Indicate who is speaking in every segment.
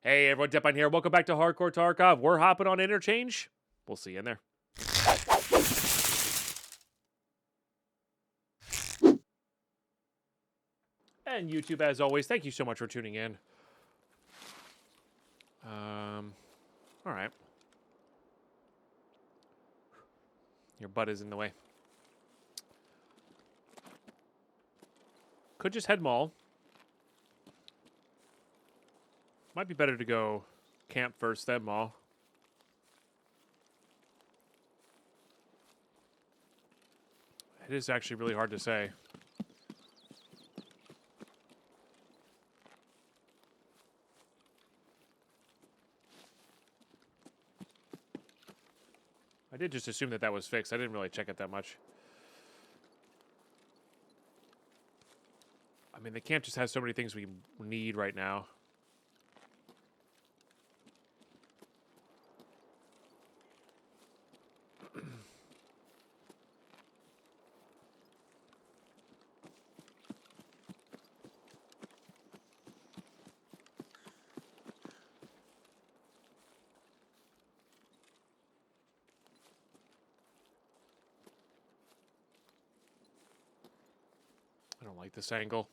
Speaker 1: Hey everyone, Deadpine here. Welcome back to Hardcore Tarkov. We're hopping on interchange. We'll see you in there. And YouTube, as always, thank you so much for tuning in. All right. Your butt is in the way. Could just head mall. Might be better to go camp first, then mall. It is actually really hard to say. I did just assume that that was fixed. I didn't really check it that much. I mean, the camp just has so many things we need right now. I don't like this angle.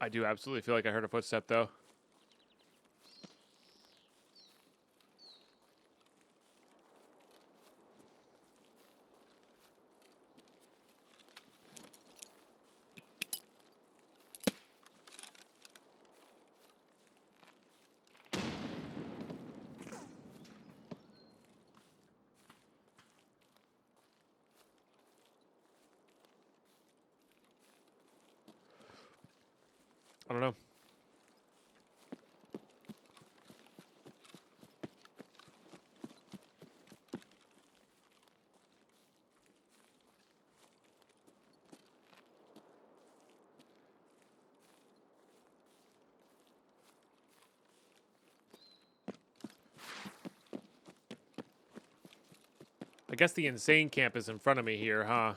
Speaker 1: I do absolutely feel like I heard a footstep, though. I don't know. I guess the insane camp is in front of me here, huh?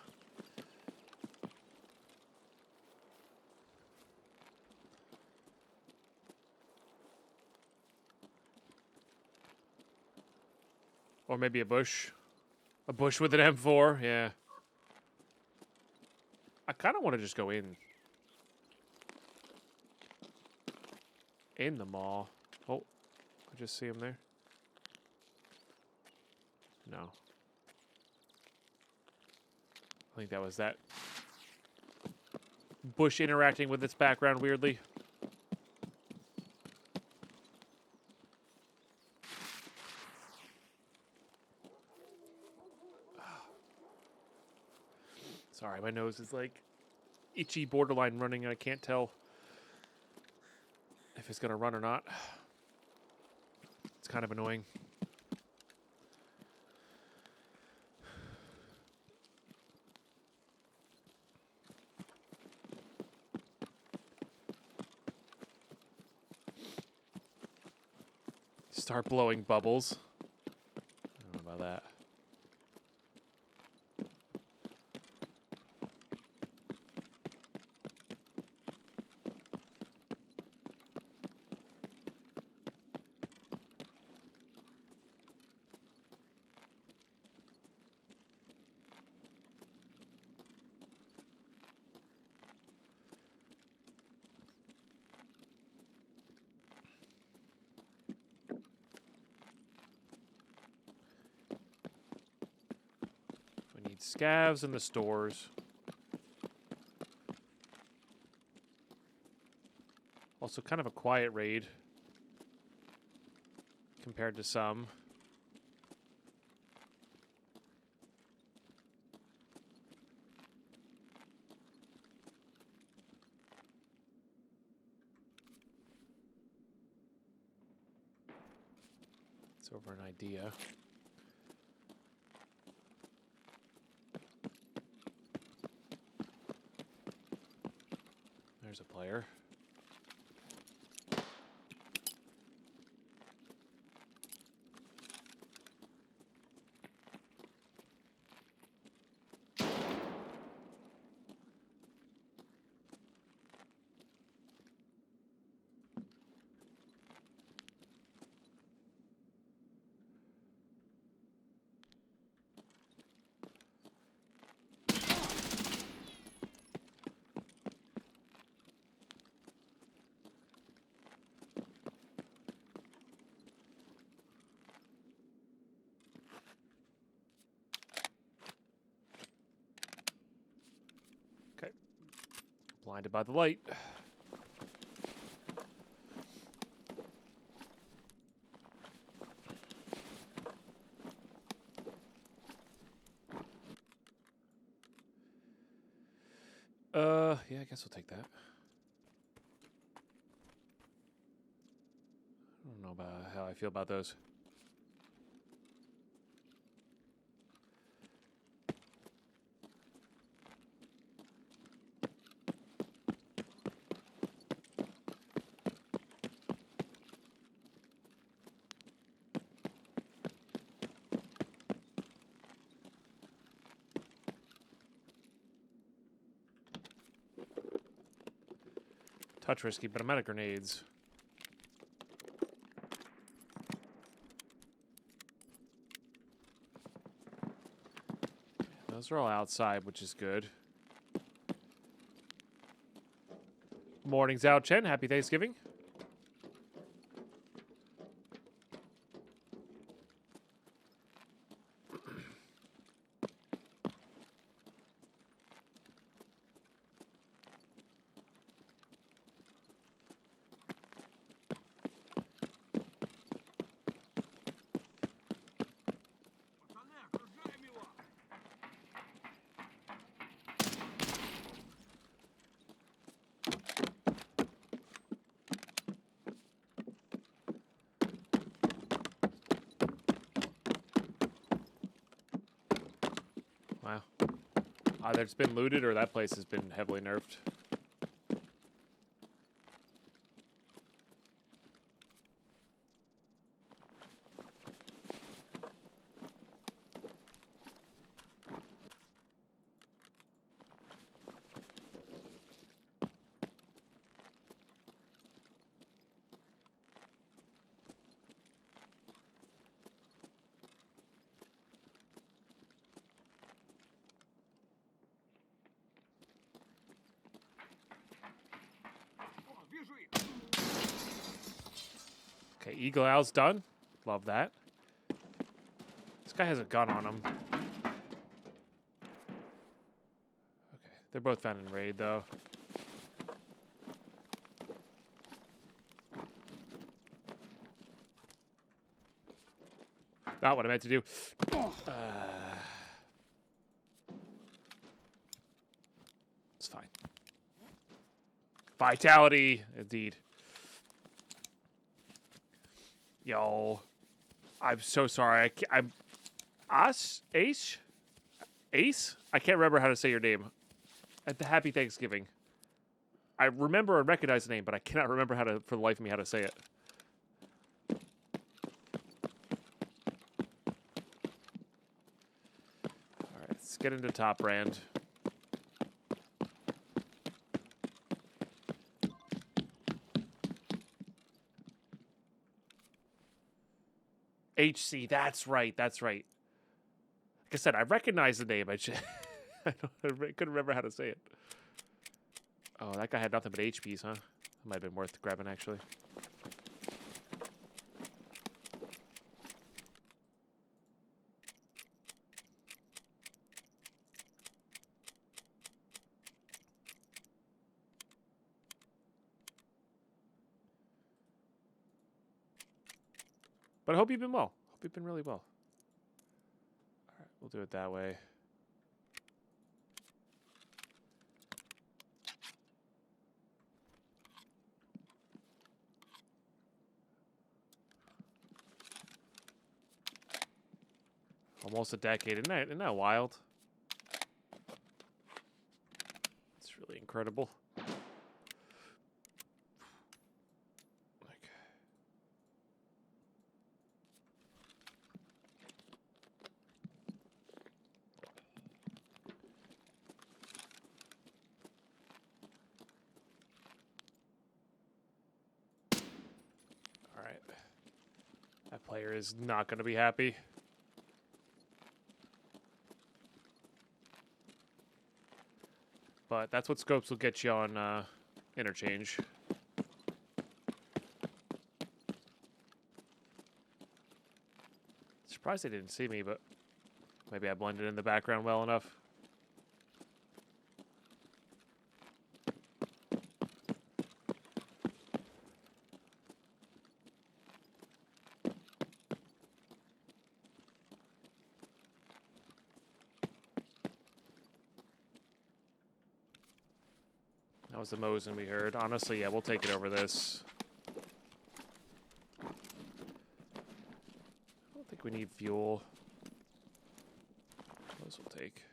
Speaker 1: Or maybe a bush. A bush with an M4, yeah. I kind of want to just go in. In the mall. Oh, I just see him there. No. I think that was that bush interacting with its background weirdly. Sorry, my nose is like itchy, borderline running, and I can't tell if it's going to run or not. It's kind of annoying. Start blowing bubbles. I don't know about that. Scavs in the stores. Also kind of a quiet raid compared to some. It's over an idea. There's a player. Blinded by the light. Yeah, I guess we'll take that. I don't know about how I feel about those. Touch risky, but I'm out of grenades. Those are all outside, which is good. Morning's out, Chen. Happy Thanksgiving. Wow. Either it's been looted or that place has been heavily nerfed. Okay, Eagle Owl's done. Love that. This guy has a gun on him. Okay, they're both found in raid, though. Not what I meant to do. It's fine. Vitality, indeed. Yo, I'm so sorry. I'm Ace. I can't remember how to say your name. At the Happy Thanksgiving. I remember and recognize the name, but I cannot remember how to, for the life of me, how to say it. All right, let's get into top brand. HC, that's right, that's right. Like I said, I recognize the name. I couldn't remember how to say it. Oh, that guy had nothing but HPs, huh? That might have been worth grabbing, actually. But I hope you've been well. Hope you've been really well. All right, we'll do it that way. Almost a decade. Isn't that wild? It's really incredible. All right. That player is not going to be happy. But that's what scopes will get you on interchange. Surprised they didn't see me, but maybe I blended in the background well enough. That was the Mosin we heard. Honestly, yeah, we'll take it over this. I don't think we need fuel. Those we'll take.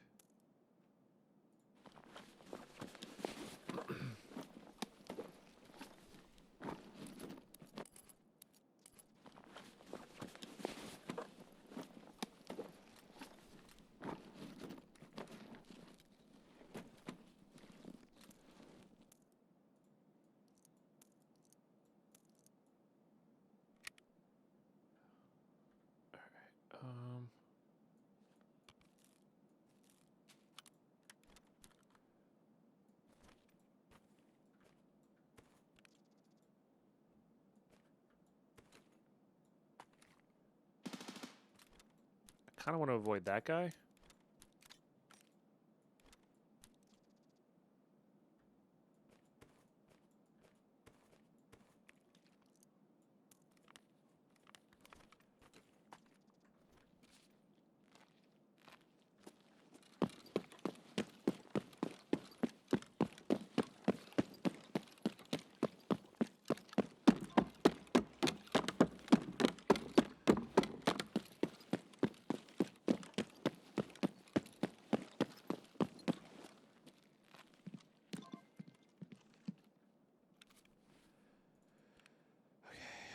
Speaker 1: I kind of want to avoid that guy.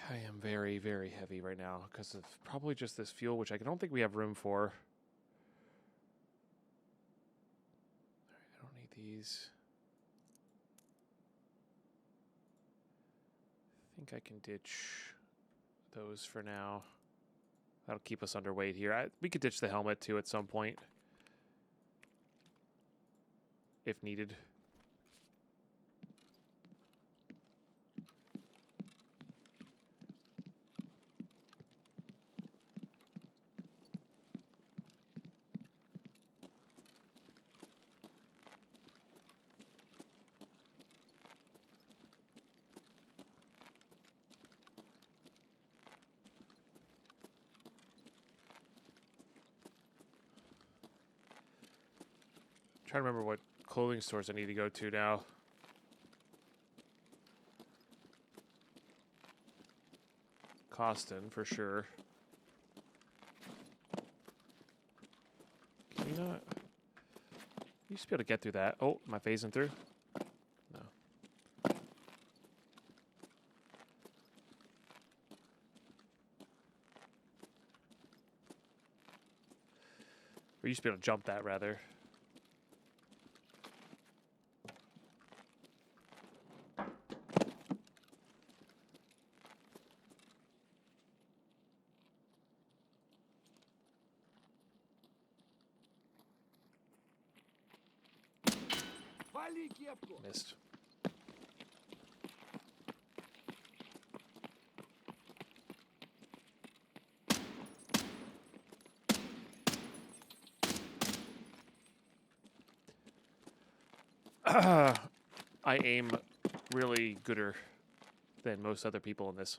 Speaker 1: I am very, very heavy right now because of probably just this fuel, which I don't think we have room for. All right, I don't need these. I think I can ditch those for now. That'll keep us underweight here. We could ditch the helmet too at some point if needed. Trying to remember what clothing stores I need to go to now. Costin, for sure. Can you not? You used to be able to get through that. Oh, am I phasing through? No. We used to be able to jump that, rather. Missed. I aim really gooder than most other people in this.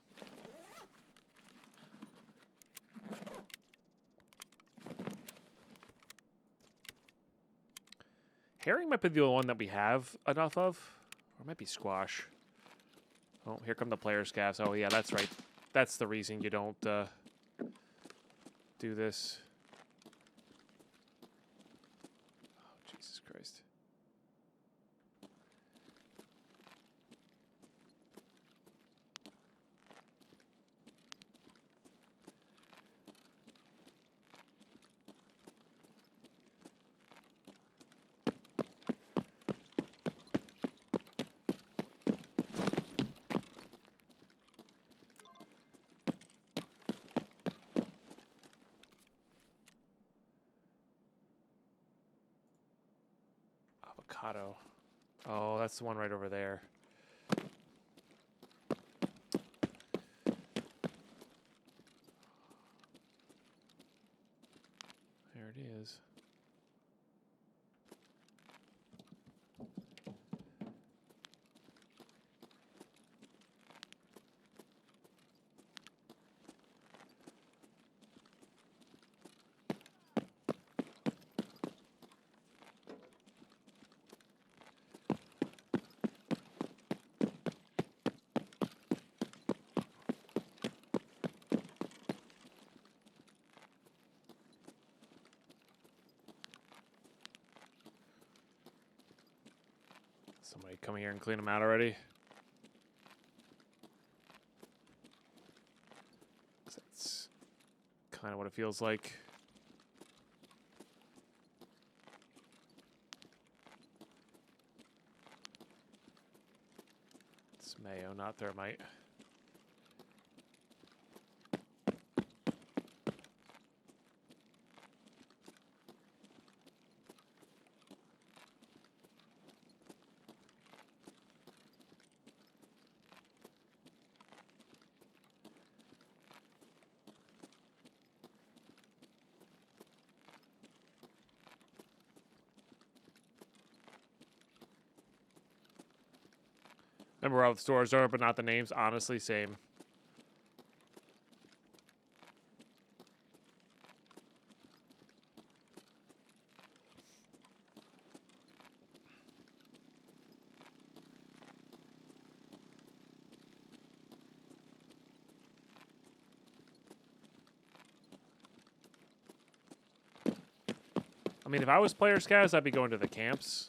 Speaker 1: Herring might be the only one that we have enough of. Or it might be squash. Oh, here come the player scavs. Oh, yeah, that's right. That's the reason you don't do this. Oh, Jesus Christ. Avocado. Oh, that's the one right over there. There it is. Somebody come here and clean them out already. That's kind of what it feels like. It's mayo, not thermite. Remember where all the stores are, but not the names? Honestly, same. I mean, if I was player scouts, I'd be going to the camps.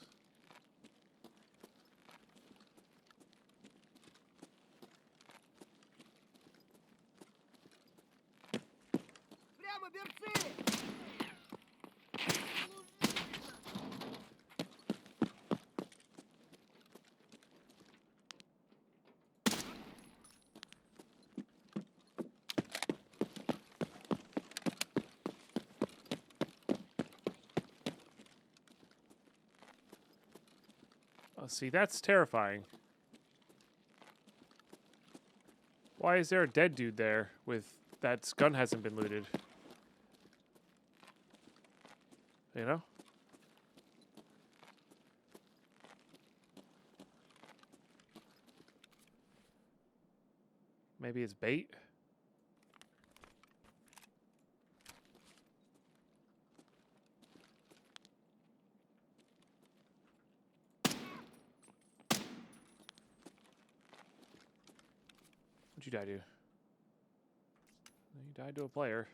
Speaker 1: Oh, see, that's terrifying. Why is there a dead dude there with that gun hasn't been looted? You know? Maybe it's bait? What'd you die to? You died to a player.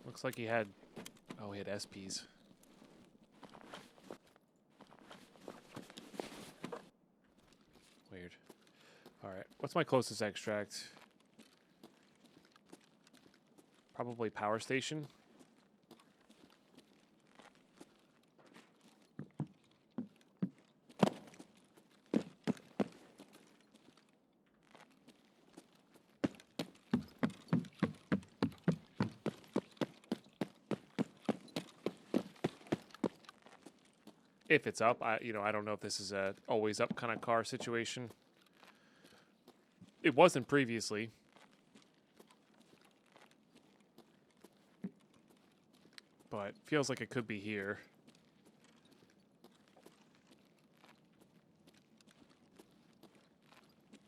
Speaker 1: Looks like he had... Oh, he had SPs. Weird. Alright, what's my closest extract? Probably power station. If it's up, I don't know if this is a always up kind of car situation. It wasn't previously. But feels like it could be here.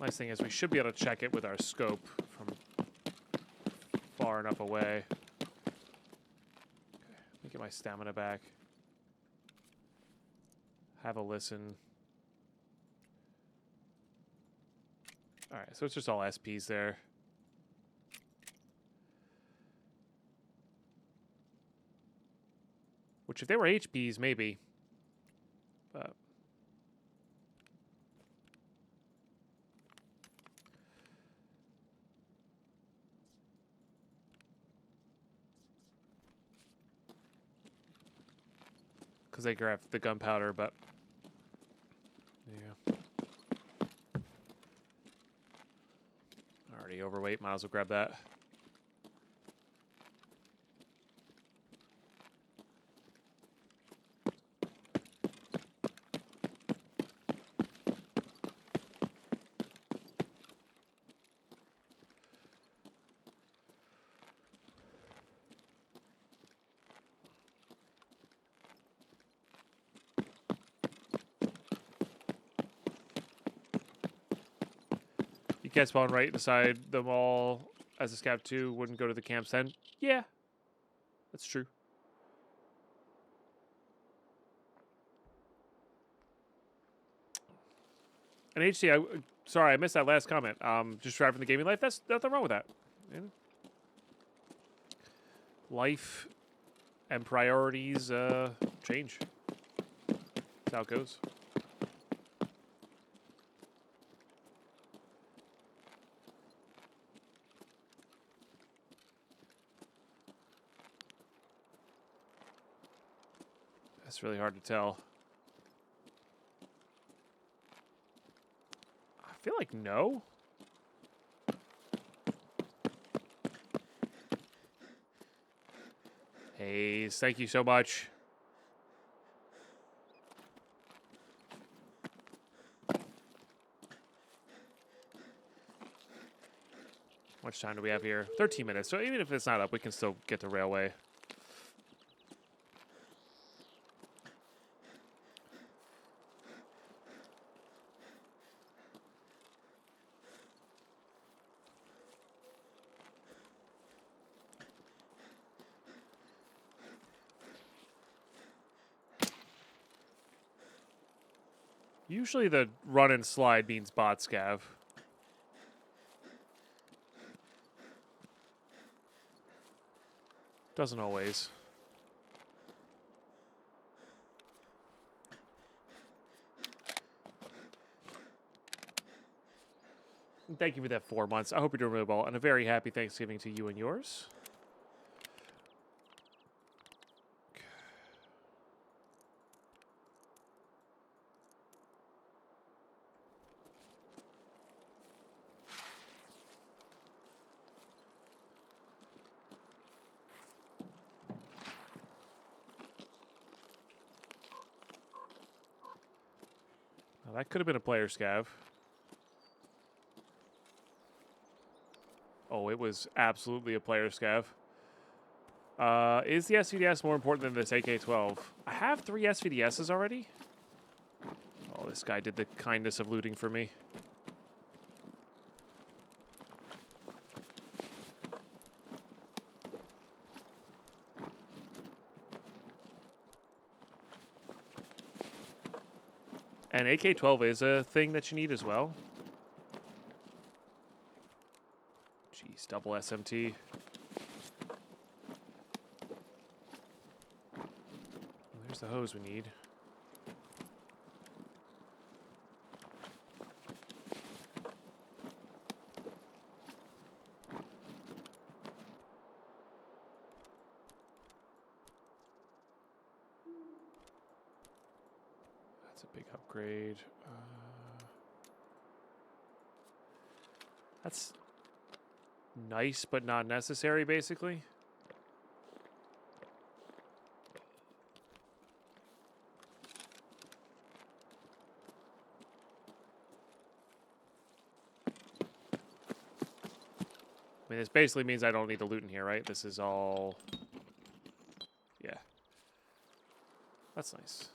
Speaker 1: Nice thing is we should be able to check it with our scope from far enough away. Okay, let me get my stamina back. Have a listen. Alright, so it's just all SPs there. Which, if they were HPs, maybe. But... because they grab the gunpowder, but... Yeah. Already overweight, might as well grab that. You can't spawn right beside the mall as a scout 2, wouldn't go to the camps then? Yeah, that's true. And HC, sorry, I missed that last comment. Just driving the gaming life. That's nothing wrong with that. Yeah. Life and priorities change. That's how it goes. That's really hard to tell. I feel like no. Hey, thank you so much. How much time do we have here? 13 minutes. So even if it's not up, we can still get to railway. Usually the run and slide means bot scav. Doesn't always. Thank you for that 4 months. I hope you're doing really well. And a very happy Thanksgiving to you and yours. Well, that could have been a player scav. Oh, it was absolutely a player scav. Is the SVDS more important than this AK-12? I have 3 SVDSs already. Oh, this guy did the kindness of looting for me. And AK-12 is a thing that you need as well. Jeez, double SMT. There's the hose we need. That's a big upgrade. That's nice, but not necessary, basically. I mean, this basically means I don't need to loot in here, right? This is all... Yeah. That's nice.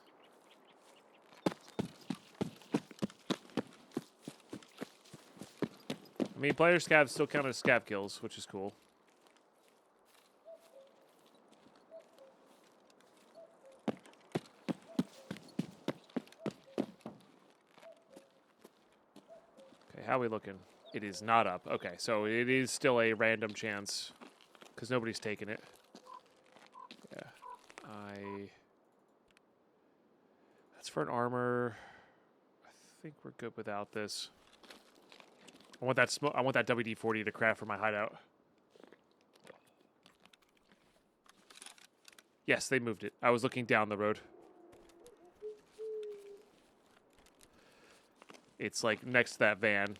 Speaker 1: I mean, player scavs still count as scav kills, which is cool. Okay, how are we looking? It is not up. Okay, so it is still a random chance because nobody's taken it. Yeah, that's for an armor. I think we're good without this. I want that I want that WD-40 to craft for my hideout. Yes, they moved it. I was looking down the road. It's like next to that van.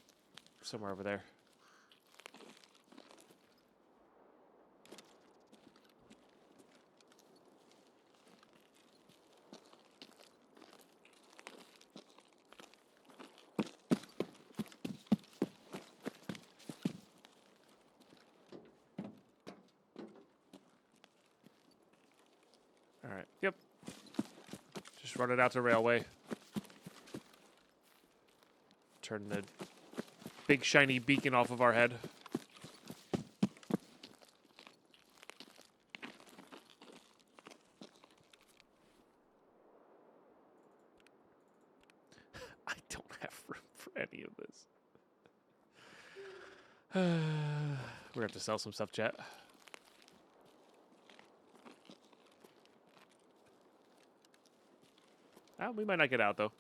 Speaker 1: Somewhere over there. All right. Yep. Just run it out to railway. Turn the big shiny beacon off of our head. I don't have room for any of this. We're gonna have to sell some stuff, chat. We might not get out though.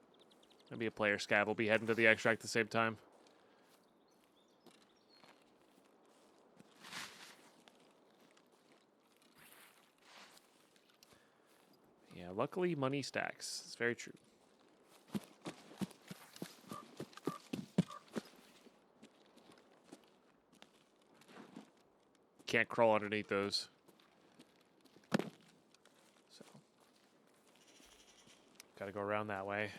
Speaker 1: Maybe a player scav will be heading to the extract at the same time. Yeah, luckily money stacks. It's very true. Can't crawl underneath those. So, gotta go around that way.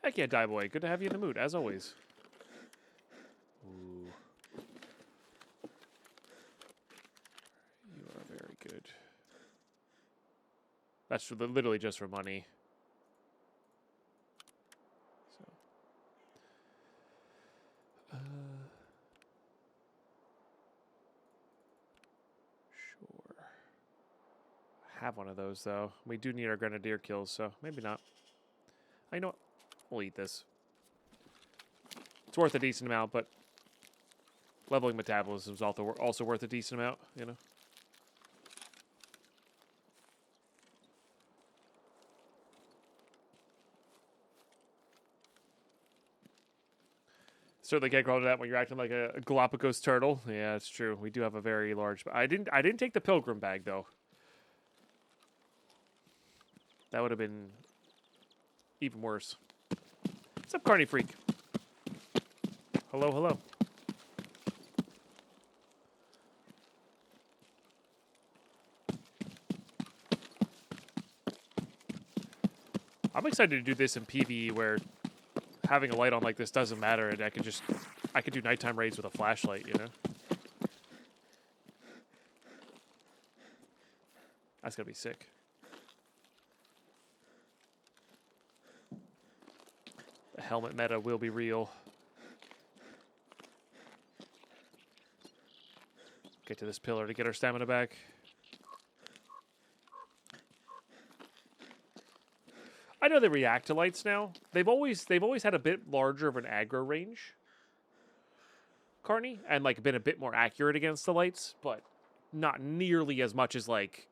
Speaker 1: Heck yeah, Die Boy. Good to have you in the mood, as always. Ooh. You are very good. That's literally just for money. So. Sure. I have one of those, though. We do need our Grenadier kills, so maybe not. I know what? We'll eat this. It's worth a decent amount, but leveling metabolism is also worth a decent amount, you know? Certainly can't call it that when you're acting like a Galapagos turtle. Yeah, it's true. We do have a very large... I didn't take the pilgrim bag, though. That would have been even worse. What's up, Carney Freak? Hello, hello. I'm excited to do this in PvE where having a light on like this doesn't matter, and I could do nighttime raids with a flashlight, you know? That's gonna be sick. The helmet meta will be real. Get to this pillar to get our stamina back. I know they react to lights now. They've always had a bit larger of an aggro range, Carney, and like been a bit more accurate against the lights, but not nearly as much as like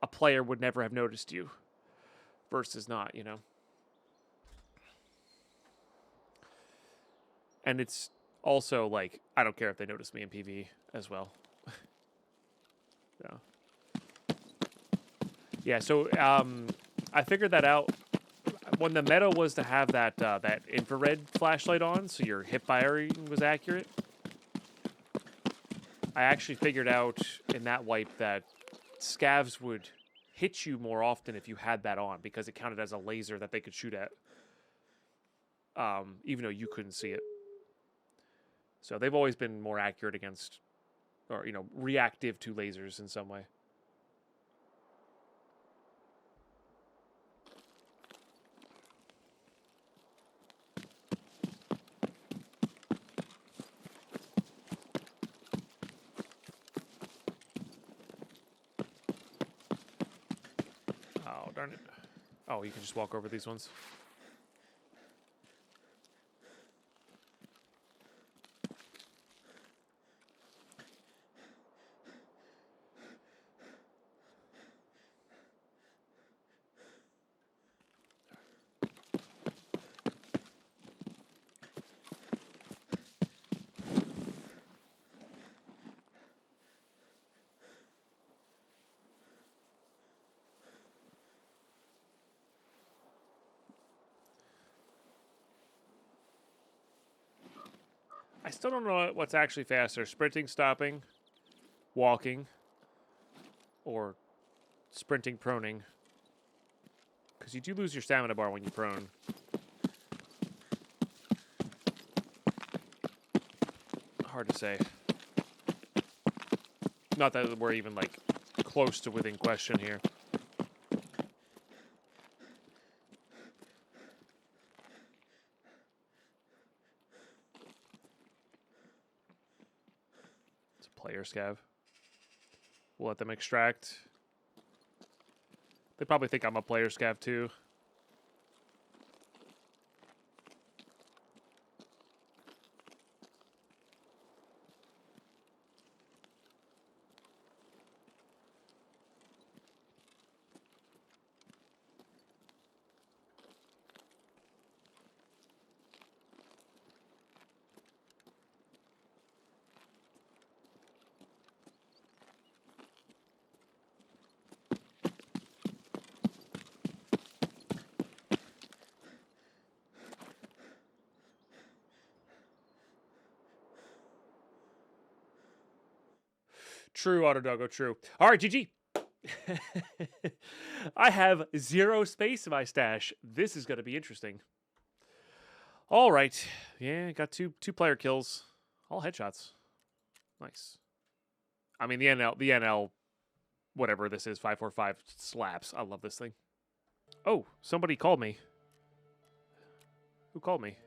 Speaker 1: a player would never have noticed you versus not, you know. And it's also like I don't care if they notice me in PvE as well. Yeah, so I figured that out when the meta was to have that that infrared flashlight on, so your hip firing was accurate. I actually figured out in that wipe that scavs would hit you more often if you had that on because it counted as a laser that they could shoot at, even though you couldn't see it. So they've always been more accurate against, or you know, reactive to lasers in some way. Oh, darn it. Oh, you can just walk over these ones. I still don't know what's actually faster, sprinting, stopping, walking, or sprinting, proning. Because you do lose your stamina bar when you prone. Hard to say. Not that we're even, like, close to within question here. It's a player scav. We'll let them extract. They probably think I'm a player scav, too. True, Autodoggo, true. All right, GG. I have 0 space in my stash. This is going to be interesting. All right. Yeah, got two player kills. All headshots. Nice. I mean, the NL, whatever this is, 545 slaps. I love this thing. Oh, somebody called me. Who called me?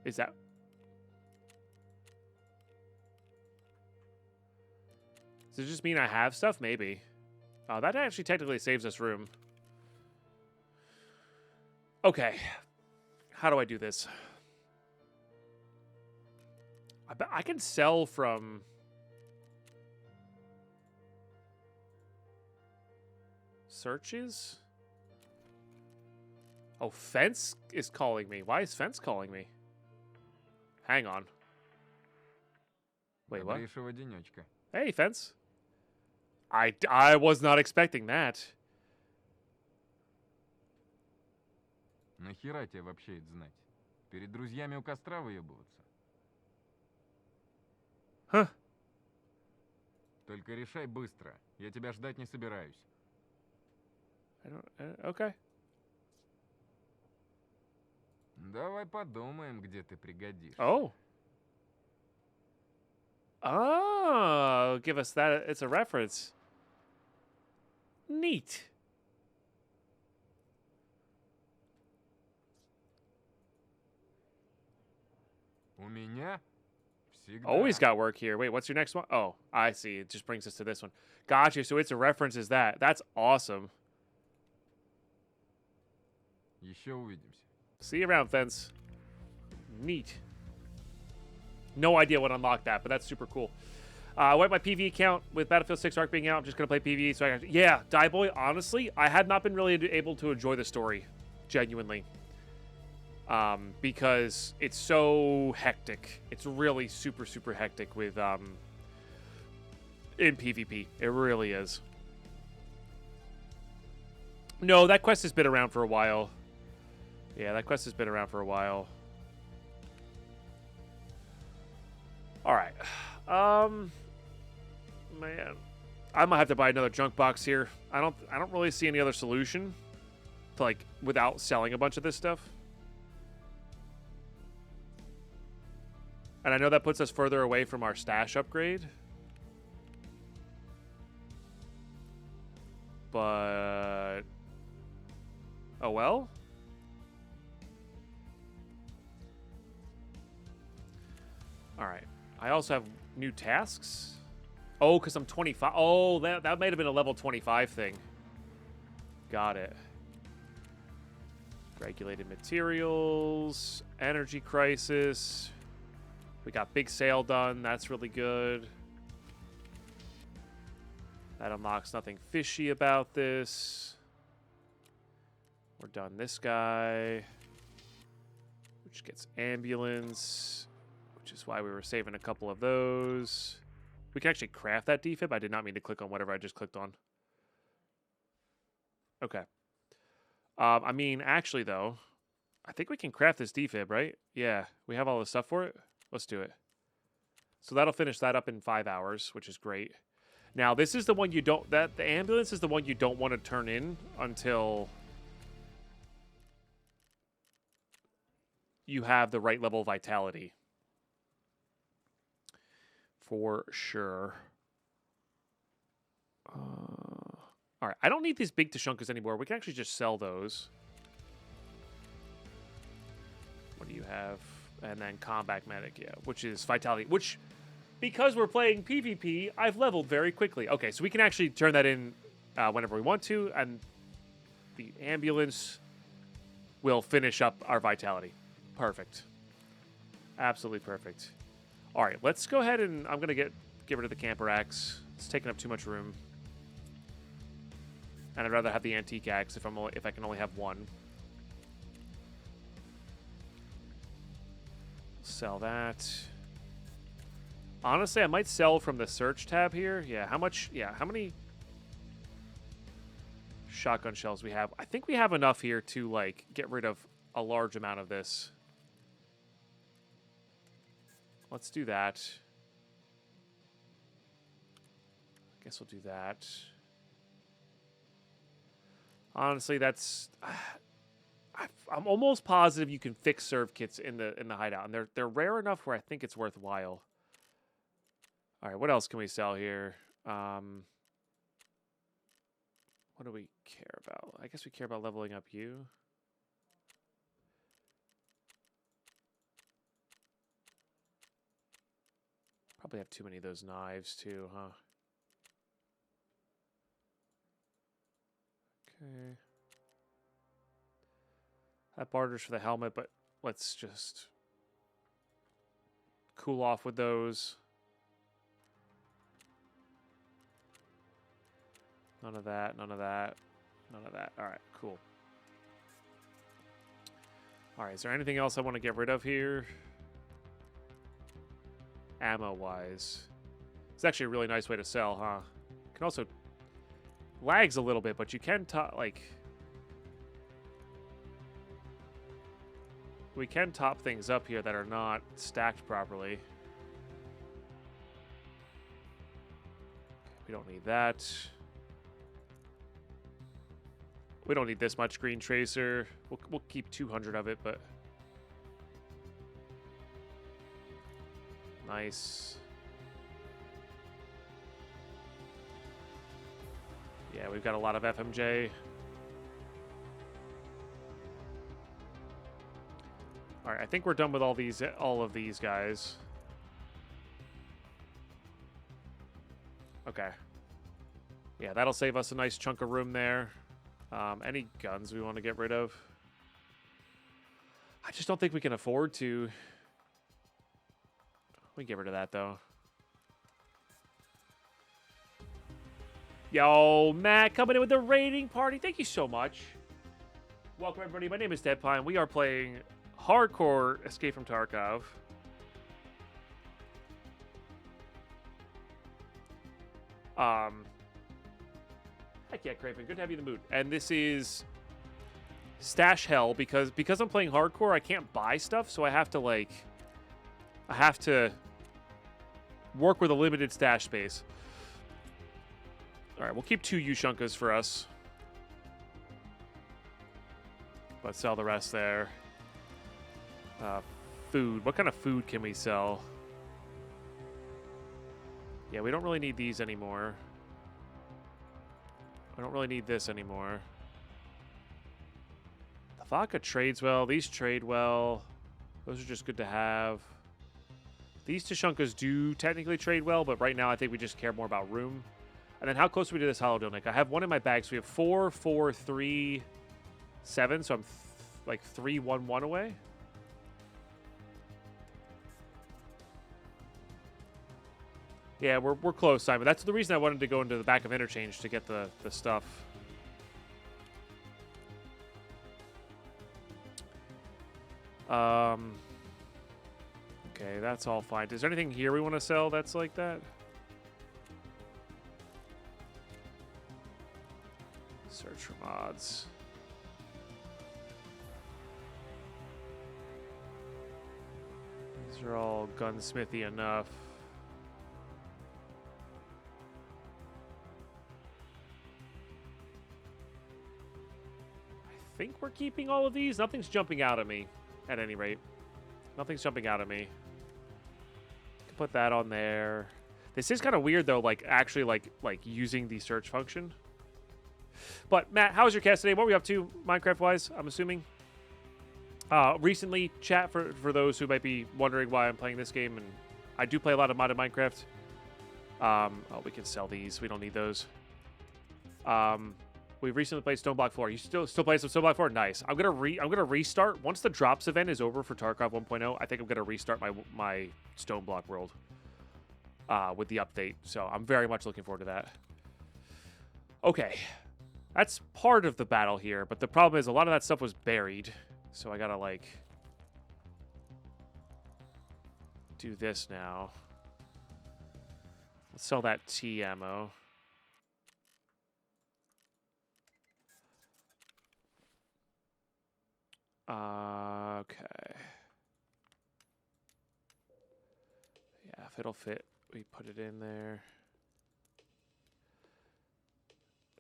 Speaker 1: Is that... Does it just mean I have stuff? Maybe. Oh, that actually technically saves us room. Okay. How do I do this? I can sell from... Searches? Oh, Fence is calling me. Why is Fence calling me? Hang on. Wait, what? Hey, Fence. I was not expecting that.
Speaker 2: Нахера тебе вообще это знать? Перед друзьями у костра выебываться?
Speaker 1: Huh.
Speaker 2: Только решай быстро. Я тебя ждать не собираюсь.
Speaker 1: I don't... okay.
Speaker 2: Давай подумаем, где ты пригодишься.
Speaker 1: Oh. Oh, give us that. It's a reference. Neat.
Speaker 2: У меня всегда.
Speaker 1: Always got work here. Wait, what's your next one? Oh, I see. It just brings us to this one. Gotcha. So it's a reference is that. That's awesome.
Speaker 2: Еще увидимся.
Speaker 1: See you around, Fence. Neat. No idea what unlocked that, but that's super cool. I wiped my PvE account with Battlefield 6 Arc being out. I'm just going to play PvE. So yeah, Die Boy, honestly, I had not been really able to enjoy the story. Genuinely. Because it's so hectic. It's really super, super hectic with, in PvP. It really is. No, that quest has been around for a while. Yeah, that quest has been around for a while. Alright. Man. I might have to buy another junk box here. I don't really see any other solution to, like, without selling a bunch of this stuff. And I know that puts us further away from our stash upgrade. But... oh well? Alright. I also have new tasks. Oh, because I'm 25. Oh, that might have been a level 25 thing. Got it. Regulated materials. Energy crisis. We got big sale done. That's really good. That unlocks nothing fishy about this. We're done this guy. Which gets ambulance. Which is why we were saving a couple of those. We can actually craft that defib. I did not mean to click on whatever I just clicked on. Okay. I mean, actually, though, I think we can craft this defib, right? Yeah, we have all the stuff for it. Let's do it. So that'll finish that up in 5 hours, which is great. Now, this is the one you don't... the ambulance is the one you don't want to turn in until you have the right level of vitality. For sure. All right, I don't need these big Tushunkas anymore. We can actually just sell those. What do you have? And then Combat Medic, yeah, which is Vitality, which, because we're playing PvP, I've leveled very quickly. Okay, so we can actually turn that in whenever we want to, and the Ambulance will finish up our Vitality. Perfect. Absolutely perfect. All right, let's go ahead and I'm going to get rid of the Camper Axe. It's taking up too much room. And I'd rather have the Antique Axe if I can only have one. Sell that. Honestly, I might sell from the search tab here. Yeah, how much? Yeah, how many shotgun shells we have? I think we have enough here to, like, get rid of a large amount of this. Let's do that. I guess we'll do that. Honestly, that's... I'm almost positive you can fix serve kits in the hideout, and they're rare enough where I think it's worthwhile. All right, what else can we sell here? What do we care about? I guess we care about leveling up you. Probably have too many of those knives too, huh? Okay. That barters for the helmet, but let's just cool off with those. None of that, none of that, none of that. All right, cool. All right, is there anything else I want to get rid of here? Ammo-wise. It's actually a really nice way to sell, huh? You can also... Lags a little bit, but you can, like... We can top things up here that are not stacked properly. We don't need that. We don't need this much green tracer. We'll keep 200 of it, but... Nice. Yeah, we've got a lot of FMJ. All right, I think we're done with all of these guys. Okay. Yeah, that'll save us a nice chunk of room there. Any guns we want to get rid of? I just don't think we can afford to. We can get rid of that, though. Yo, Matt, coming in with the raiding party. Thank you so much. Welcome, everybody. My name is Deadpine. We are playing Hardcore Escape from Tarkov. Heck yeah, Craven. Good to have you in the mood. And this is Stash Hell because I'm playing Hardcore, I can't buy stuff, so I have to, like... I have to work with a limited stash space. All right, we'll keep 2 Yushunkas for us. Let's sell the rest there. Food. What kind of food can we sell? Yeah, we don't really need these anymore. I don't really need this anymore. The vodka trades well. These trade well. Those are just good to have. These Tushunkas do technically trade well, but right now I think we just care more about room. And then how close are we to this hollow Nick? I have one in my bag, so we have 4, 4, 3, 7. So I'm like 3, 1, 1 away. Yeah, we're close, Simon. That's the reason I wanted to go into the back of Interchange to get the stuff. Okay, that's all fine. Is there anything here we want to sell that's like that? Search for mods. These are all gunsmithy enough. I think we're keeping all of these. Nothing's jumping out at me, at any rate. Nothing's jumping out at me. Can put that on there. This is kind of weird though, like actually like using the search function. But Matt, how was your cast today? What were you up to Minecraft wise? I'm assuming. Recently, chat for those who might be wondering why I'm playing this game, and I do play a lot of modded Minecraft. Oh, we can sell these. We don't need those. We recently played Stone Block 4. You still playing some Stone Block 4? Nice. I'm gonna restart once the drops event is over for Tarkov 1.0. I think I'm gonna restart my Stone Block world with the update. So I'm very much looking forward to that. Okay, that's part of the battle here, but the problem is a lot of that stuff was buried. So I gotta, like, do this now. Let's sell that T ammo. Okay. Yeah, if it'll fit, we put it in there.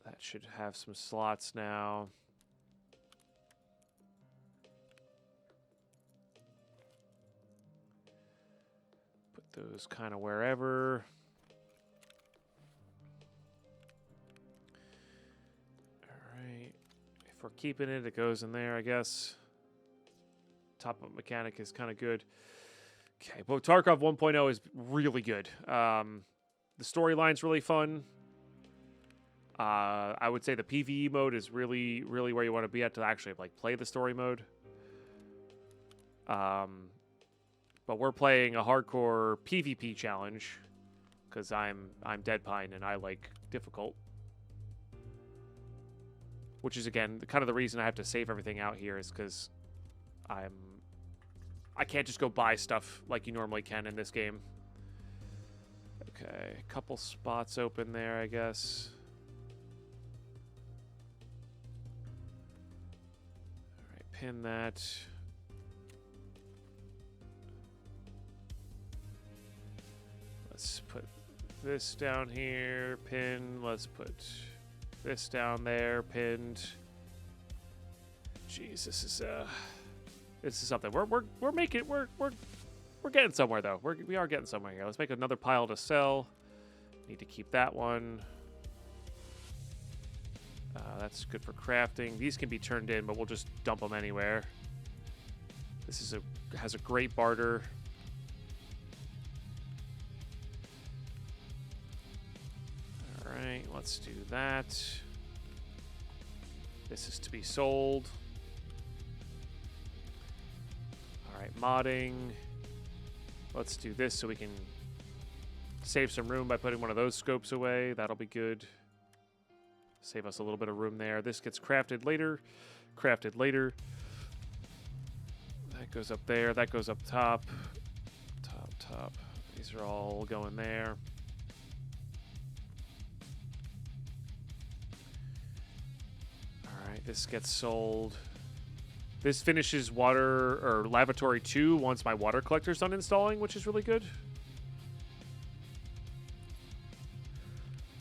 Speaker 1: That should have some slots now. Those kind of wherever. All right. If we're keeping it, it goes in there, I guess. Top-up mechanic is kind of good. Okay, but Tarkov 1.0 is really good. The storyline's really fun. I would say the PvE mode is really, really where you want to be at to actually like play the story mode. But we're playing a hardcore PvP challenge because I'm Deadpine and I like difficult. Which is, again, kind of the reason I have to save everything out here is because I can't just go buy stuff like you normally can in this game. Okay, a couple spots open there, I guess. All right, pin that. Let's put this down here, pinned. Let's put this down there, pinned. Jeez, this is something. We're making we're getting somewhere though. We are getting somewhere here. Let's make another pile to sell. Need to keep that one. That's good for crafting. These can be turned in, but we'll just dump them anywhere. This has a great barter. Alright, let's do that. This is to be sold. Alright, modding. Let's do this so we can save some room by putting one of those scopes away. That'll be good. Save us a little bit of room there. This gets crafted later. Crafted later. That goes up there. That goes up top. Top. These are all going there. This gets sold. This finishes water or lavatory 2 once my water collector's done installing, which is really good.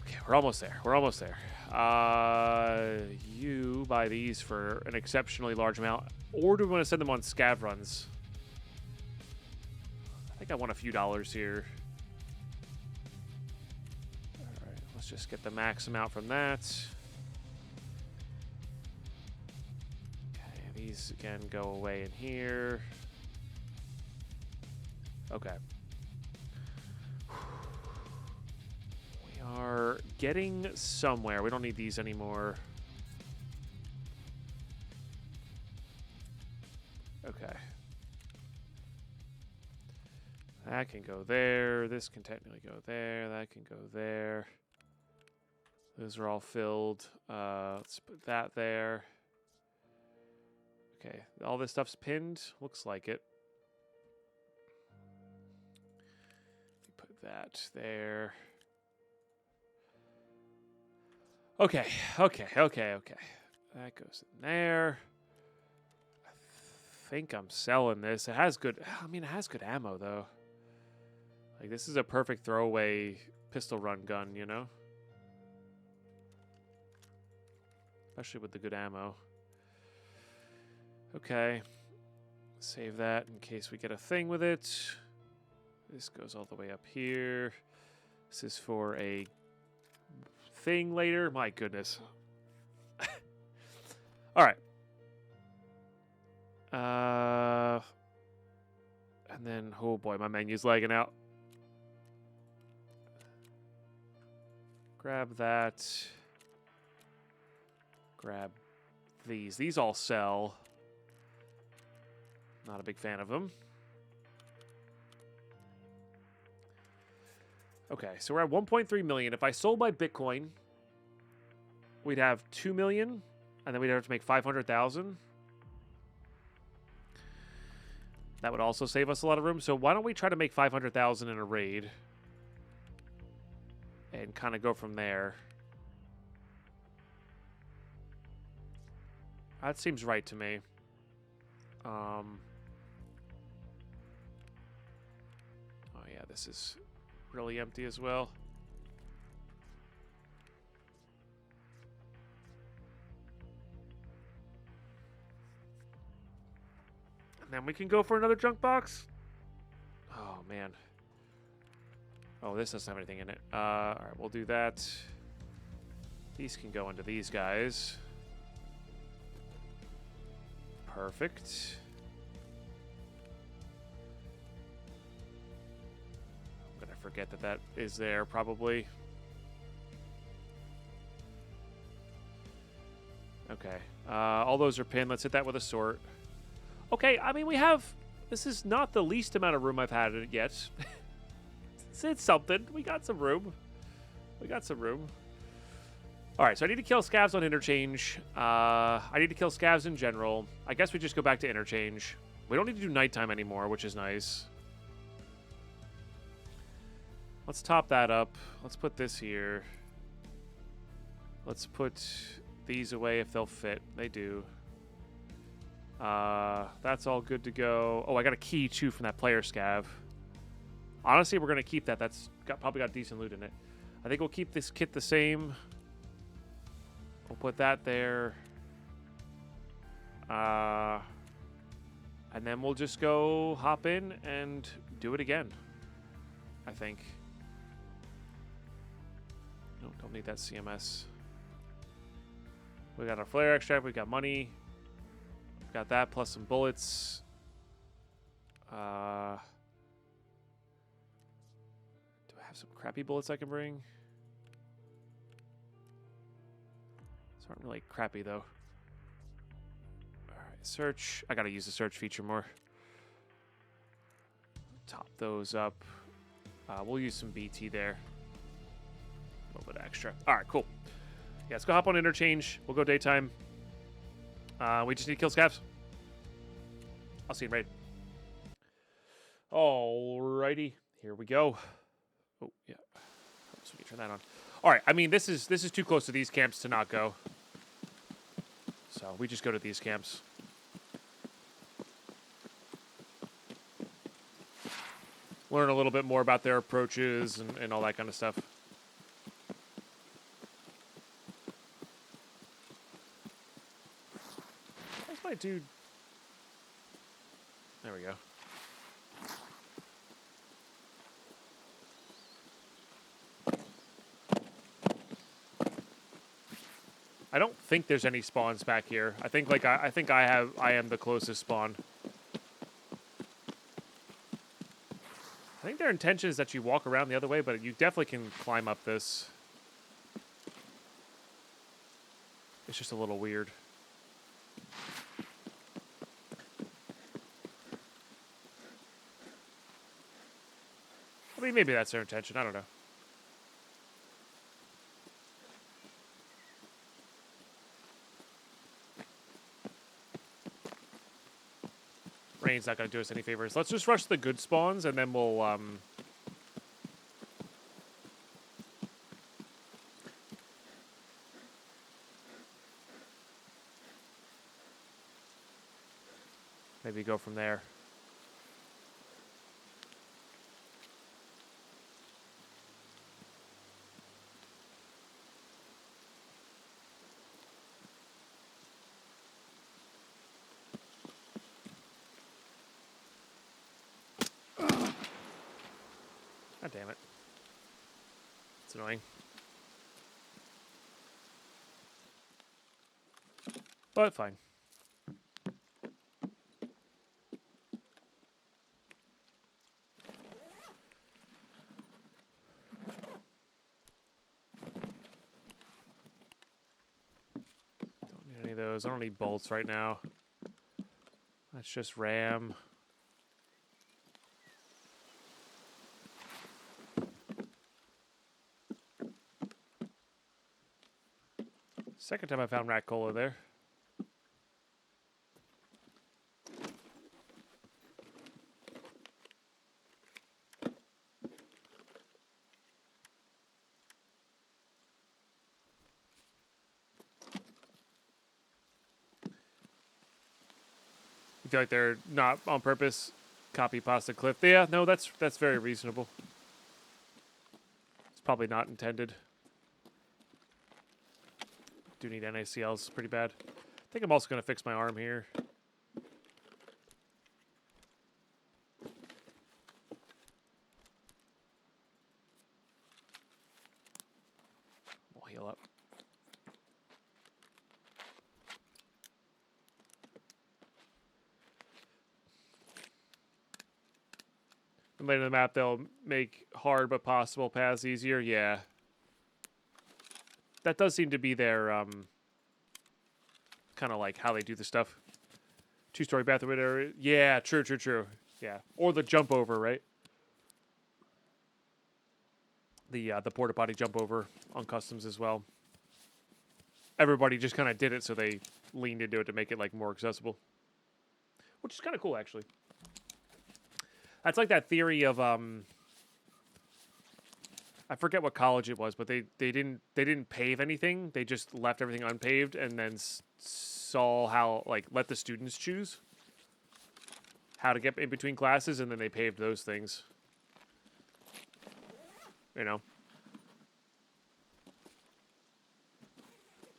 Speaker 1: Okay, we're almost there. We're almost there. You buy these for an exceptionally large amount, or do we want to send them on scav runs? I think I want a few dollars here. All right, let's just get the max amount from that. These again go away in here. Okay. We are getting somewhere. We don't need these anymore. Okay. That can go there. This can technically go there. That can go there. Those are all filled. Let's put that there. Okay, all this stuff's pinned. Looks like it. Put that there. Okay. That goes in there. I think I'm selling this. It has good ammo though. Like, this is a perfect throwaway pistol run gun, you know? Especially with the good ammo. Okay, save that in case we get a thing with it. This goes all the way up here. This is for a thing later. My goodness. All right. And then, oh boy, my menu's lagging out. Grab that. Grab these. These all sell. Not a big fan of them. Okay, so we're at 1.3 million. If I sold my Bitcoin, we'd have 2 million, and then we'd have to make 500,000. That would also save us a lot of room. So why don't we try to make 500,000 in a raid and kind of go from there. That seems right to me. Oh yeah, this is really empty as well. And then we can go for another junk box. Oh man. Oh, this doesn't have anything in it. All right, we'll do that. These can go into these guys. Perfect. I'm gonna forget that that is there probably. Okay. All those are pinned. Let's hit that with a sort. Okay, I mean, we have... This is not the least amount of room I've had in it yet. It's something. We got some room. We got some room. All right, so I need to kill scavs on interchange. I need to kill scavs in general. I guess we just go back to interchange. We don't need to do nighttime anymore, which is nice. Let's top that up. Let's put this here. Let's put these away if they'll fit. They do. That's all good to go. Oh, I got a key, too, from that player scav. Honestly, we're going to keep that. That's probably got decent loot in it. I think we'll keep this kit the same. We'll put that there. And then we'll just go hop in and do it again, I think. No, don't need that CMS. We got our flare extract. We got money. Got that plus some bullets. Do I have some crappy bullets I can bring? These aren't really crappy though. Alright, search. I gotta use the search feature more. Top those up. We'll use some BT there. A little bit extra. Alright, cool. Yeah, let's go hop on interchange. We'll go daytime. We just need to kill scavs. I'll see you in raid. Alrighty, here we go. Oh yeah, so we can turn that on. All right, I mean this is too close to these camps to not go. So we just go to these camps. Learn a little bit more about their approaches and all that kind of stuff. Where's my dude? There we go. I don't think there's any spawns back here. I think I am the closest spawn. I think their intention is that you walk around the other way, but you definitely can climb up this. It's just a little weird. I mean, maybe that's their intention. I don't know. Rain's not going to do us any favors. Let's just rush the good spawns, and then we'll... maybe go from there. God damn it. It's annoying. But fine. Don't need any of those. I don't need bolts right now. That's just RAM. Second time I found rat cola there. You feel like they're not on purpose copy pasta clip? Yeah, no, that's very reasonable. It's probably not intended. Do need NaCls pretty bad. I think I'm also gonna fix my arm here. We'll heal up. And later in the map, they'll make hard but possible paths easier. Yeah. That does seem to be their, kind of like how they do the stuff. Two-story bathroom area. Yeah, true. Yeah. Or the jump over, right? The porta potty jump over on customs as well. Everybody just kind of did it, so they leaned into it to make it like more accessible. Which is kind of cool, actually. That's like that theory of I forget what college it was, but they didn't pave anything. They just left everything unpaved and then saw how let the students choose how to get in between classes, and then they paved those things. You know,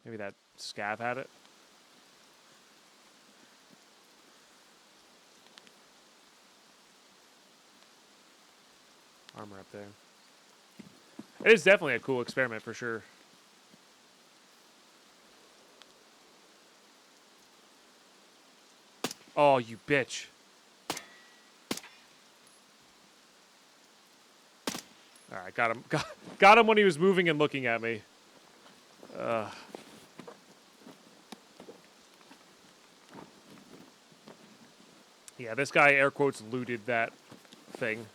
Speaker 1: maybe that scav had it. Armor up there. It is definitely a cool experiment for sure. Oh, you bitch. Alright, got him. Got him when he was moving and looking at me. Yeah, this guy, air quotes, looted that thing.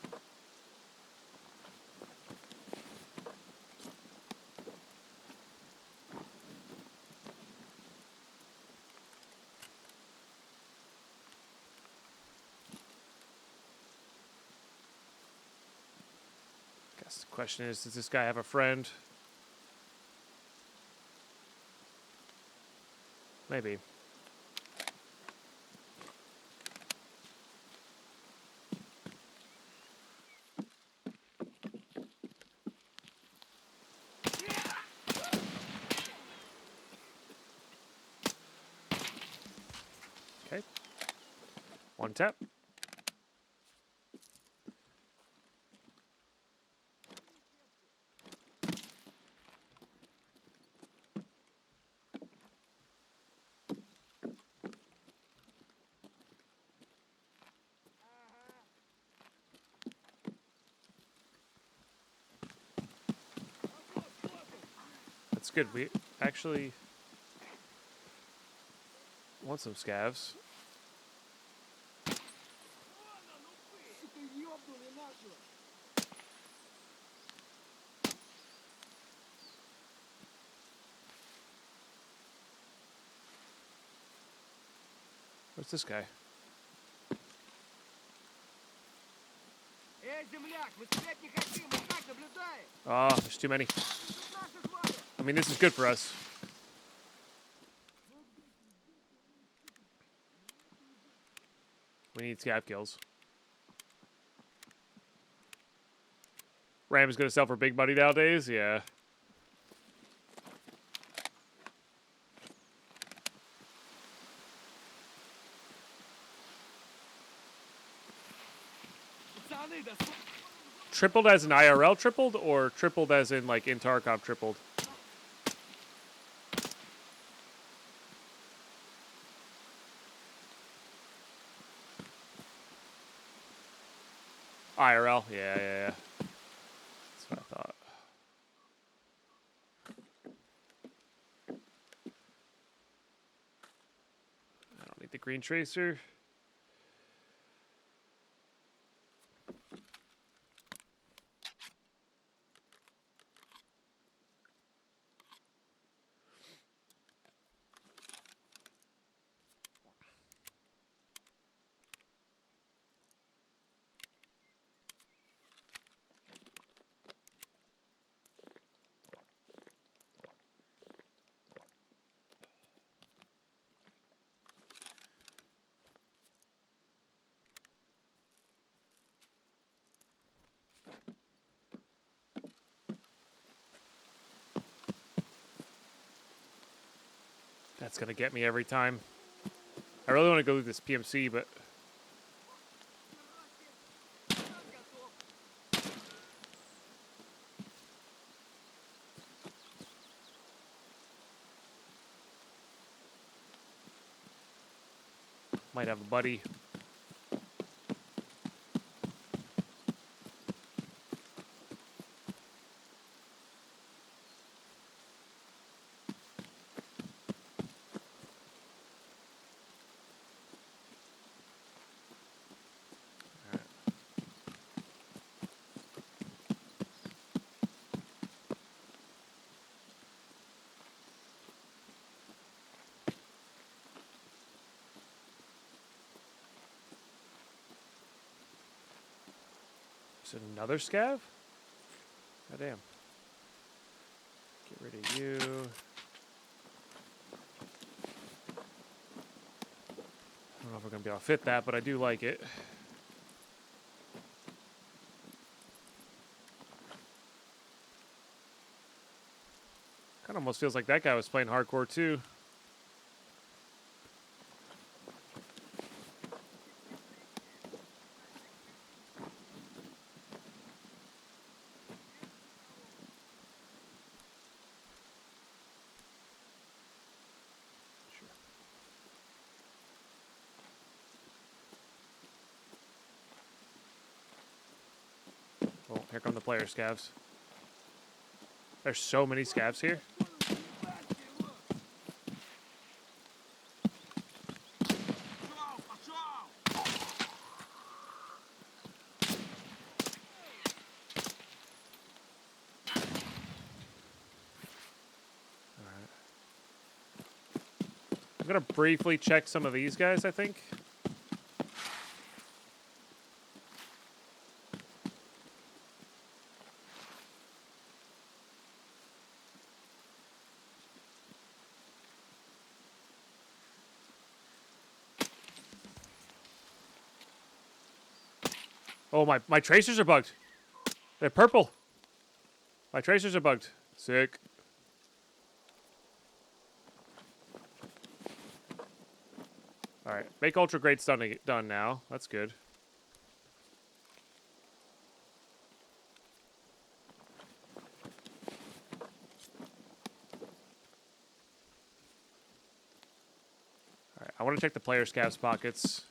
Speaker 1: Guess the question is, does this guy have a friend? Maybe. Okay. One tap. That's good. We actually want some scavs. Where's this guy? Oh, there's too many. I mean, this is good for us. We need scav kills. Ram is going to sell for big money nowadays? Yeah. tripled as in IRL tripled, or tripled as in like in Tarkov tripled? IRL, yeah. That's what I thought. I don't need the green tracer. That's gonna get me every time. I really want to go through this PMC, but might have a buddy. Is it another scav? Oh, damn. Get rid of you. I don't know if we're going to be able to fit that, but I do like it. Kind of almost feels like that guy was playing hardcore too. Oh, here come the player scavs. There's so many scavs here. I'm going to briefly check some of these guys, I think. Oh, my tracers are bugged. They're purple. My tracers are bugged. Sick. All right, make ultra great stunning done now. That's good. All right, I want to check the player scavs pockets.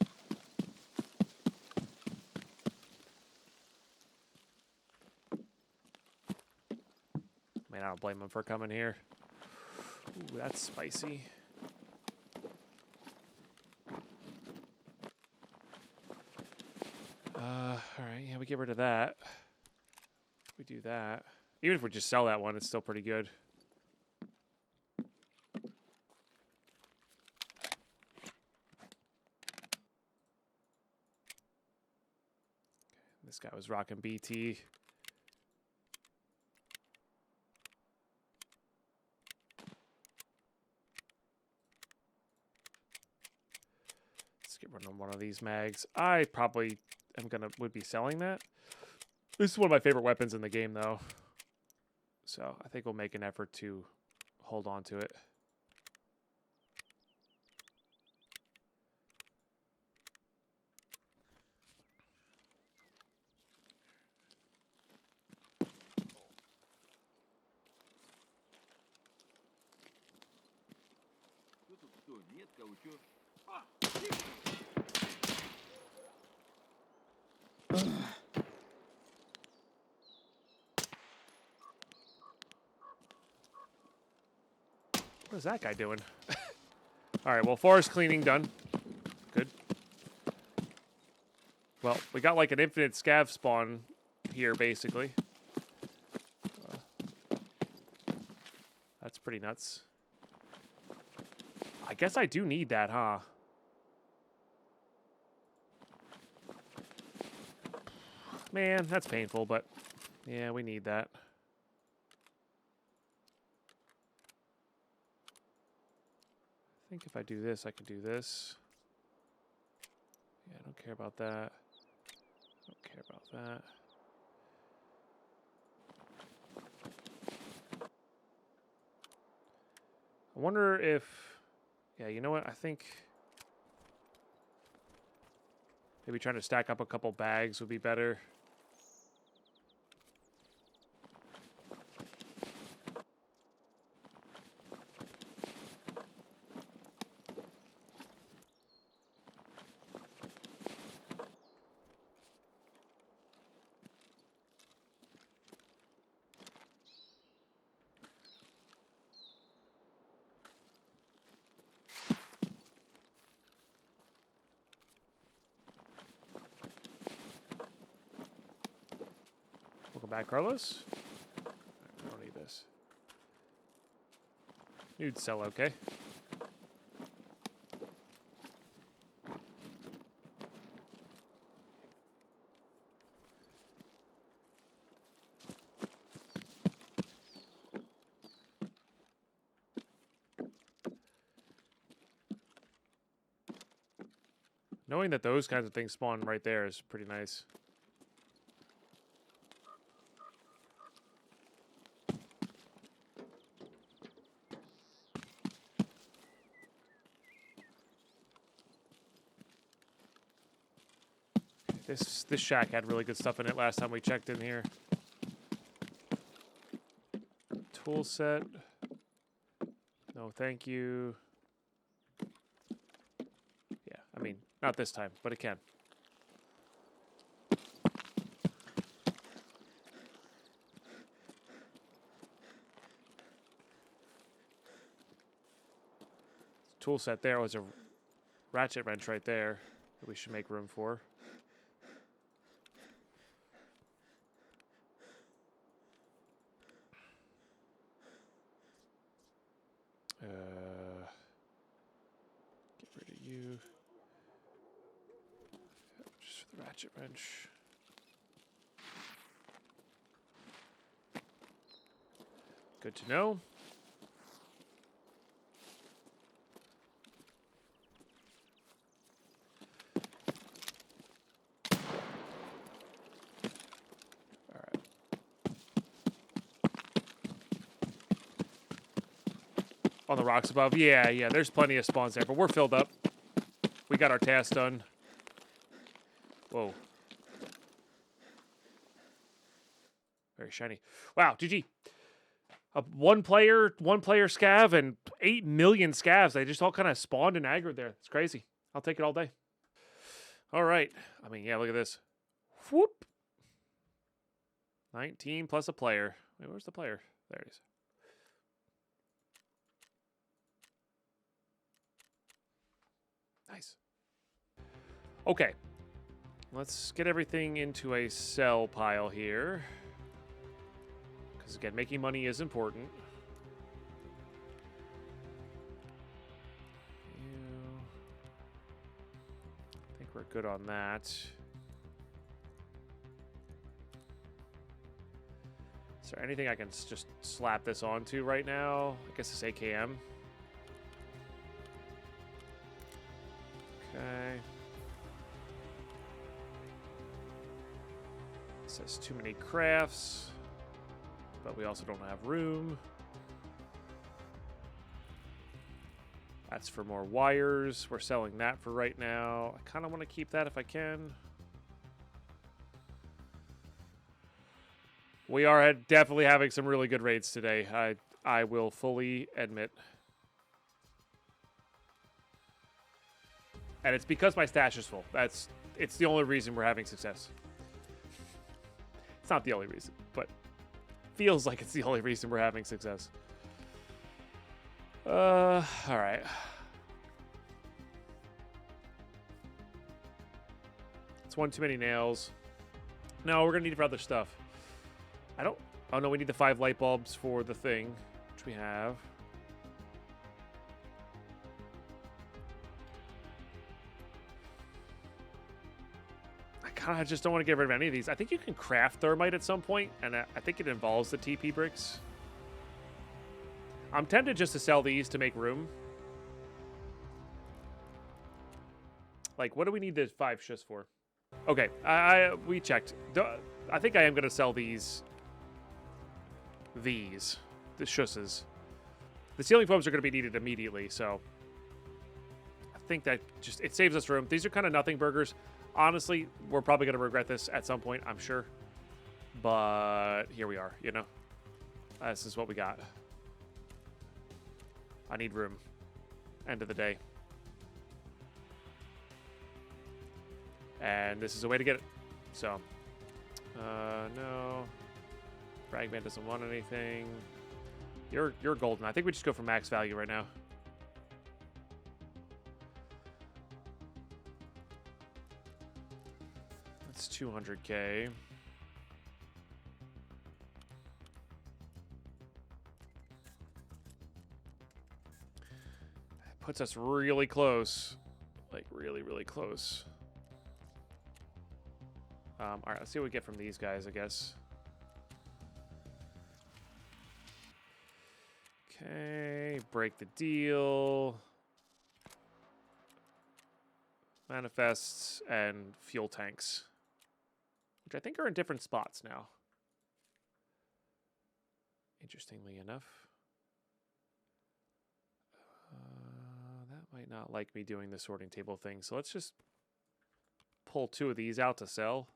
Speaker 1: Man, I don't blame them for coming here. Ooh, that's spicy. All right, yeah, we get rid of that. We do that. Even if we just sell that one, it's still pretty good. This guy was rocking BT. Let's get rid of one of these mags. I probably would be selling that. This is one of my favorite weapons in the game, though. So I think we'll make an effort to hold on to it. What is that guy doing? All right, well, forest cleaning done. Good. Well, we got like an infinite scav spawn here, basically. That's pretty nuts. I guess I do need that, huh? Man, that's painful, but yeah, we need that. I think if I do this, I can do this. Yeah, I don't care about that. Don't care about that. I wonder if... Yeah, you know what? I think... Maybe trying to stack up a couple bags would be better. Welcome back, Carlos. I don't need this. Nude cell, okay. Knowing that those kinds of things spawn right there is pretty nice. This shack had really good stuff in it last time we checked in here. Tool set. No, thank you. Yeah, I mean, not this time, but it can. Tool set there was a ratchet wrench right there that we should make room for. Get rid of you. Just for the ratchet wrench. Good to know. On the rocks above. Yeah, there's plenty of spawns there, but we're filled up. We got our task done. Whoa. Very shiny. Wow, GG. One player scav and 8 million scavs. They just all kind of spawned and aggroed there. It's crazy. I'll take it all day. All right. I mean, yeah, look at this. Whoop. 19 plus a player. Wait, where's the player? There he is. Nice. Okay. Let's get everything into a sell pile here. Because, again, making money is important. I think we're good on that. Is there anything I can just slap this onto right now? I guess it's AKM. Okay. It says too many crafts, but we also don't have room. That's for more wires. We're selling that for right now. I kind of want to keep that if I can. We are definitely having some really good raids today. I will fully admit. And it's because my stash is full. It's the only reason we're having success. It's not the only reason, but feels like it's the only reason we're having success. All right. It's one too many nails. No, we're gonna need it for other stuff. Oh no, we need the 5 light bulbs for the thing, which we have. I just don't want to get rid of any of these. I think you can craft thermite at some point, and I think it involves the TP bricks. I'm tempted just to sell these to make room. Like, what do we need the 5 shus for? Okay, we checked. I think I am going to sell these. The shusses. The ceiling foams are going to be needed immediately, so I think that just, it saves us room. These are kind of nothing burgers. Honestly, we're probably going to regret this at some point, I'm sure. But here we are, you know. This is what we got. I need room. End of the day. And this is a way to get it. So, no. Fragment doesn't want anything. You're golden. I think we just go for max value right now. That's 200K. Puts us really close. Like, really, really close. All right, let's see what we get from these guys, I guess. Okay, break the deal. Manifests and fuel tanks, which I think are in different spots now. Interestingly enough. That might not like me doing the sorting table thing, so let's just pull 2 of these out to sell.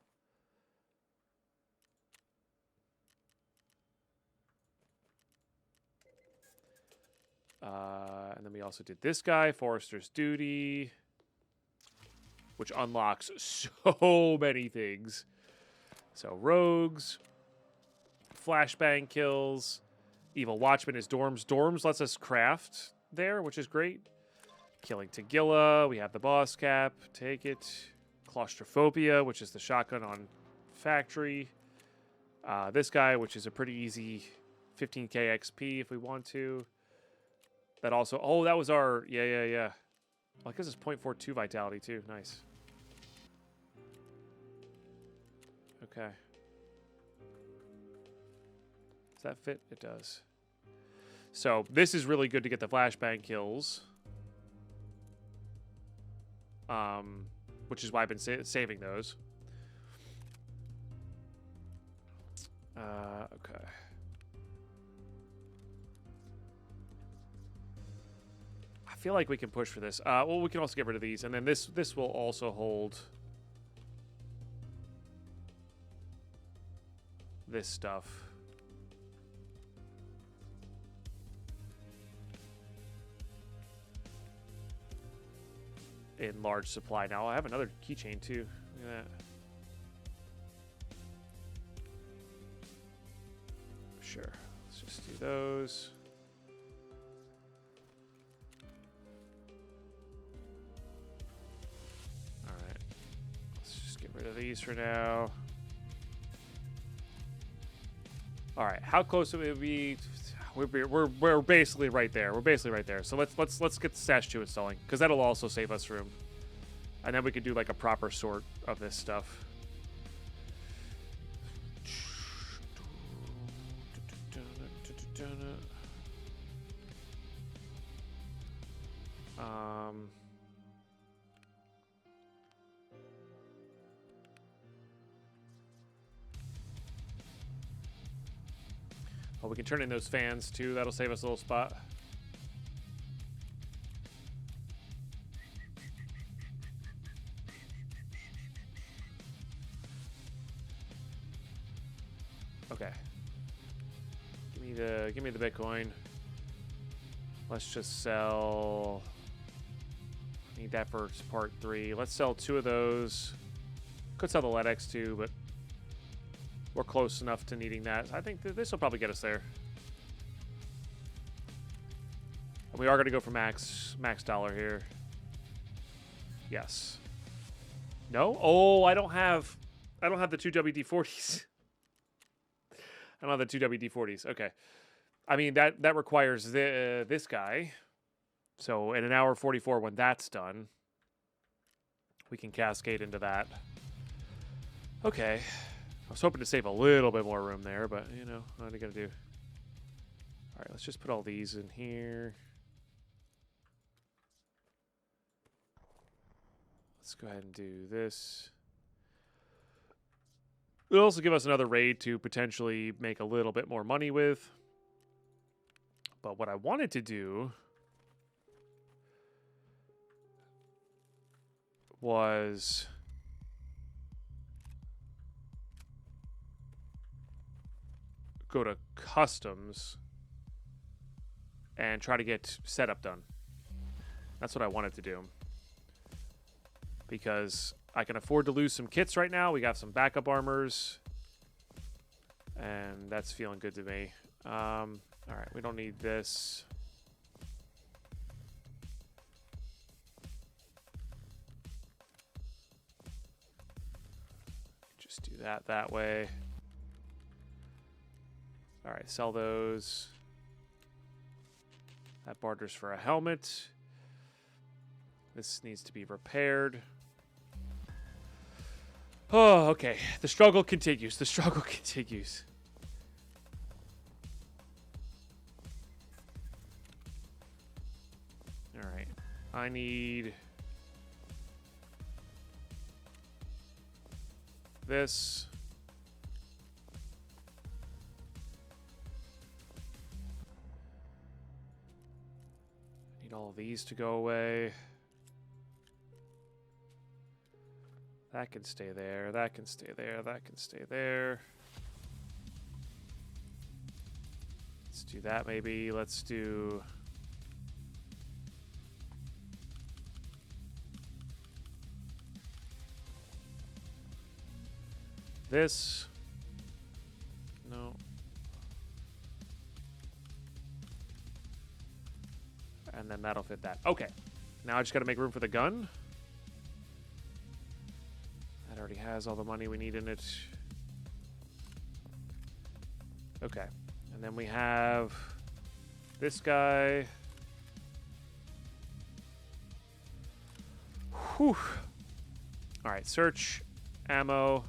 Speaker 1: And then we also did this guy, Forester's Duty, which unlocks so many things. So rogues, flashbang kills, evil watchman is dorms. Dorms lets us craft there, which is great. Killing Tagilla, we have the boss cap, take it. Claustrophobia, which is the shotgun on factory. This guy, which is a pretty easy 15k XP if we want to. That also, oh, that was our, yeah. Well, I guess it's 0.42 vitality too, nice. Okay. Does that fit? It does. So this is really good to get the flashbang kills. Which is why I've been saving those. Okay. I feel like we can push for this. Well, we can also get rid of these, and then this will also hold this stuff. In large supply. Now I have another keychain too. Look at that. Sure. Let's just do those. All right. Let's just get rid of these for now. All right. How close would it be? We're basically right there. We're basically right there. So let's get the stash 2 installing, because that'll also save us room, and then we could do like a proper sort of this stuff. Oh, we can turn in those fans too. That'll save us a little spot. Okay. Give me the Bitcoin. Let's just sell Need that for part 3. Let's sell 2 of those. Could sell the LEDX too, but we're close enough to needing that. I think this will probably get us there. And we are going to go for max dollar here. Yes. No? Oh, I don't have the 2 WD-40s. I don't have the 2 WD-40s. Okay. I mean, that requires this guy. So in an hour 44, when that's done, we can cascade into that. Okay. I was hoping to save a little bit more room there, but, you know, what are you going to do? All right, let's just put all these in here. Let's go ahead and do this. It'll also give us another raid to potentially make a little bit more money with. But what I wanted to do was go to customs and try to get setup done. That's what I wanted to do. Because I can afford to lose some kits right now. We got some backup armors. And that's feeling good to me. Alright, we don't need this. Just do that way. Alright, sell those. That barters for a helmet. This needs to be repaired. Oh, okay. The struggle continues. The struggle continues. Alright. I need this. Need all of these to go away. That can stay there. That can stay there. That can stay there. Let's do that maybe. Let's do... this. No. And then that'll fit that. Okay. Now I just got to make room for the gun. That already has all the money we need in it. Okay. And then we have this guy. Whew. All right. Search. Ammo.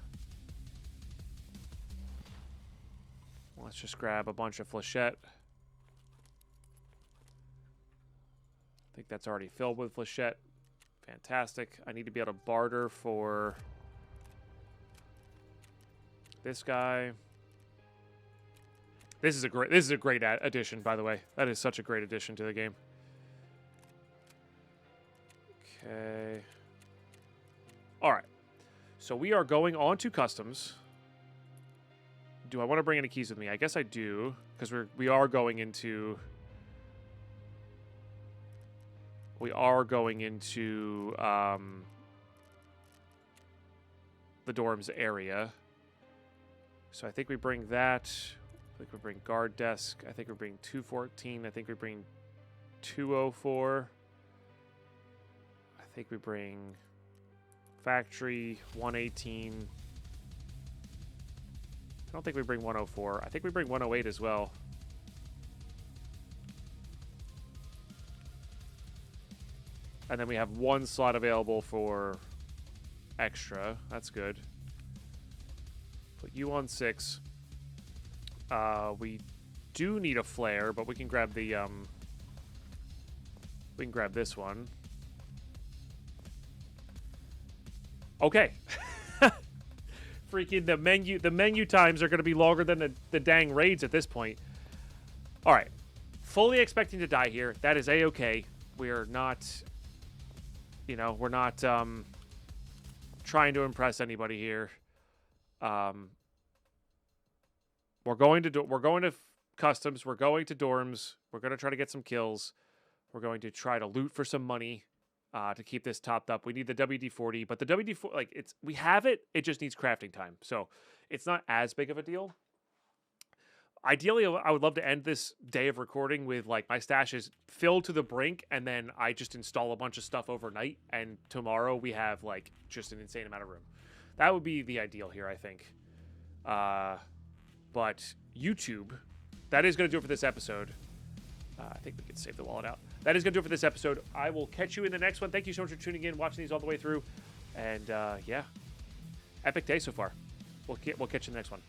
Speaker 1: Let's just grab a bunch of flechette. I think that's already filled with flechette. Fantastic. I need to be able to barter for this guy. This is a great addition, by the way. That is such a great addition to the game. Okay. All right. So we are going on to customs. Do I want to bring any keys with me? I guess I do, because we are going into the dorms area. So I think we bring that. I think we bring guard desk. I think we bring 214. I think we bring 204. I think we bring factory 118. I don't think we bring 104. I think we bring 108 as well. And then we have one slot available for extra. That's good. Put you on 6. We do need a flare, but we can grab the we can grab this one. Okay. Freaking the menu times are going to be longer than the dang raids at this point. All right. Fully expecting to die here. That is A-okay. We're not, you know, we're not trying to impress anybody here. We're going to customs. We're going to dorms. We're going to try to get some kills. We're going to try to loot for some money. to keep this topped up. We need the WD-40, but the WD-40, like we have it. It just needs crafting time, so it's not as big of a deal. Ideally, I would love to end this day of recording with like my stash is filled to the brink, and then I just install a bunch of stuff overnight, and tomorrow we have like just an insane amount of room. That would be the ideal here, I think. But YouTube, that is going to do it for this episode. I think we can save the wallet out. That is going to do it for this episode. I will catch you in the next one. Thank you so much for tuning in, watching these all the way through. And yeah, epic day so far. We'll catch you in the next one.